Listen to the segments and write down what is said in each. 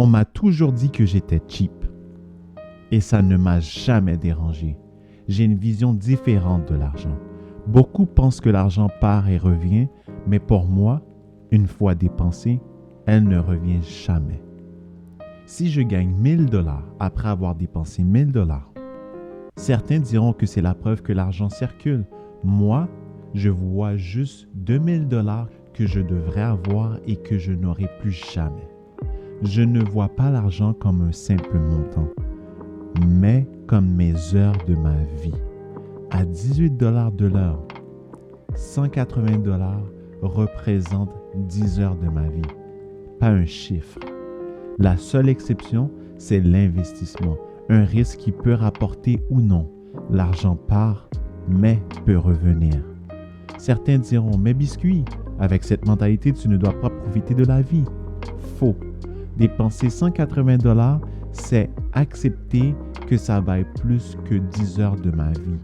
On m'a toujours dit que j'étais cheap. Et ça ne m'a jamais dérangé. J'ai une vision différente de l'argent. Beaucoup pensent que l'argent part et revient, mais pour moi, une fois dépensé, elle ne revient jamais. Si je gagne 1000 $ après avoir dépensé 1000 $, certains diront que c'est la preuve que l'argent circule. Moi, je vois juste 2000 $ que je devrais avoir et que je n'aurai plus jamais. Je ne vois pas l'argent comme un simple montant, mais comme mes heures de ma vie. À 18 $ de l'heure, 180 $ représentent 10 heures de ma vie, pas un chiffre. La seule exception, c'est l'investissement, un risque qui peut rapporter ou non. L'argent part, mais peut revenir. Certains diront, mais Biscuit, avec cette mentalité, tu ne dois pas profiter de la vie. Faux. Dépenser 180 $, c'est accepter que ça vaille plus que 10 heures de ma vie,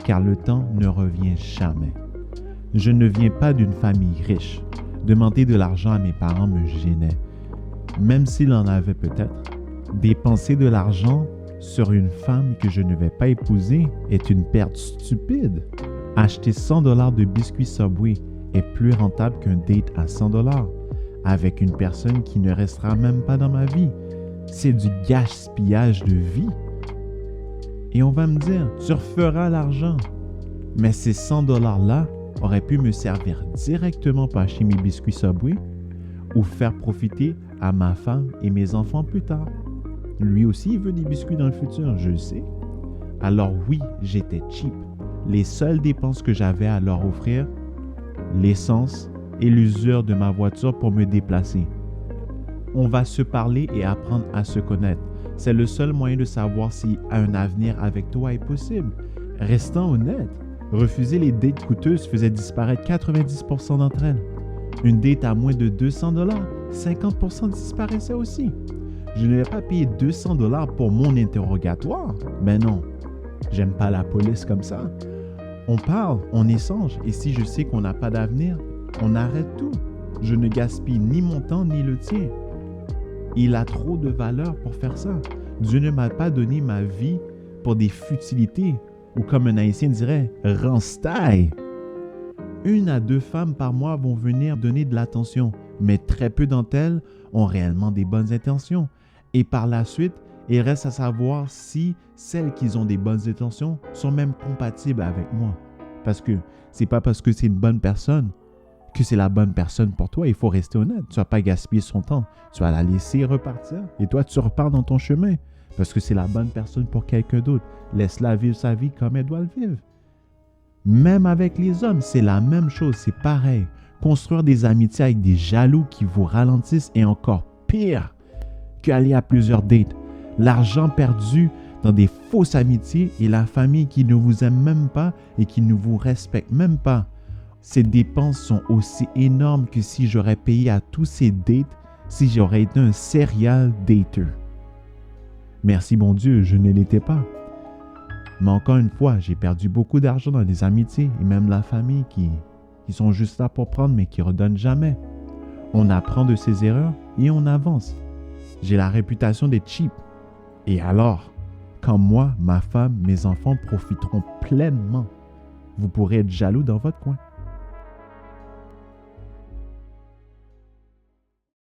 car le temps ne revient jamais. Je ne viens pas d'une famille riche. Demander de l'argent à mes parents me gênait, même s'ils en avaient peut-être. Dépenser de l'argent sur une femme que je ne vais pas épouser est une perte stupide. Acheter 100 $ de biscuits Subway est plus rentable qu'un date à 100 $ avec une personne qui ne restera même pas dans ma vie. C'est du gaspillage de vie. Et on va me dire, tu referas l'argent. Mais ces 100 $ auraient pu me servir directement pour acheter mes biscuits Subway ou faire profiter à ma femme et mes enfants plus tard. Lui aussi, il veut des biscuits dans le futur, je le sais. Alors oui, j'étais cheap. Les seules dépenses que j'avais à leur offrir, l'essence et l'usure de ma voiture pour me déplacer. On va se parler et apprendre à se connaître. C'est le seul moyen de savoir si un avenir avec toi est possible. Restant honnête, refuser les dates coûteuses faisait disparaître 90% d'entre elles. Une date à moins de 200 $, 50% disparaissait aussi. Je ne vais pas payer 200 $ pour mon interrogatoire. Mais non, j'aime pas la police comme ça. On parle, on échange, et si je sais qu'on n'a pas d'avenir, on arrête tout. Je ne gaspille ni mon temps ni le tien. Il a trop de valeur pour faire ça. Dieu ne m'a pas donné ma vie pour des futilités, ou comme un Haïtien dirait, ranstaille. 1 à 2 femmes par mois vont venir donner de l'attention, mais très peu d'entre elles ont réellement des bonnes intentions. Et par la suite, il reste à savoir si celles qui ont des bonnes intentions sont même compatibles avec moi. Parce que c'est pas parce que c'est une bonne personne que c'est la bonne personne pour toi. Il faut rester honnête. Tu vas pas gaspiller son temps. Tu vas la laisser repartir et toi, tu repars dans ton chemin parce que c'est la bonne personne pour quelqu'un d'autre. Laisse-la vivre sa vie comme elle doit le vivre. Même avec les hommes, c'est la même chose. C'est pareil. Construire des amitiés avec des jaloux qui vous ralentissent est encore pire qu'aller à plusieurs dates. L'argent perdu dans des fausses amitiés et la famille qui ne vous aime même pas et qui ne vous respecte même pas. Ces dépenses sont aussi énormes que si j'aurais payé à tous ces dates si j'aurais été un serial dater. Merci bon Dieu, je ne l'étais pas. Mais encore une fois, j'ai perdu beaucoup d'argent dans des amitiés et même la famille qui sont juste là pour prendre mais qui ne redonnent jamais. On apprend de ses erreurs et on avance. J'ai la réputation d'être cheap. Et alors, quand moi, ma femme, mes enfants profiteront pleinement, vous pourrez être jaloux dans votre coin.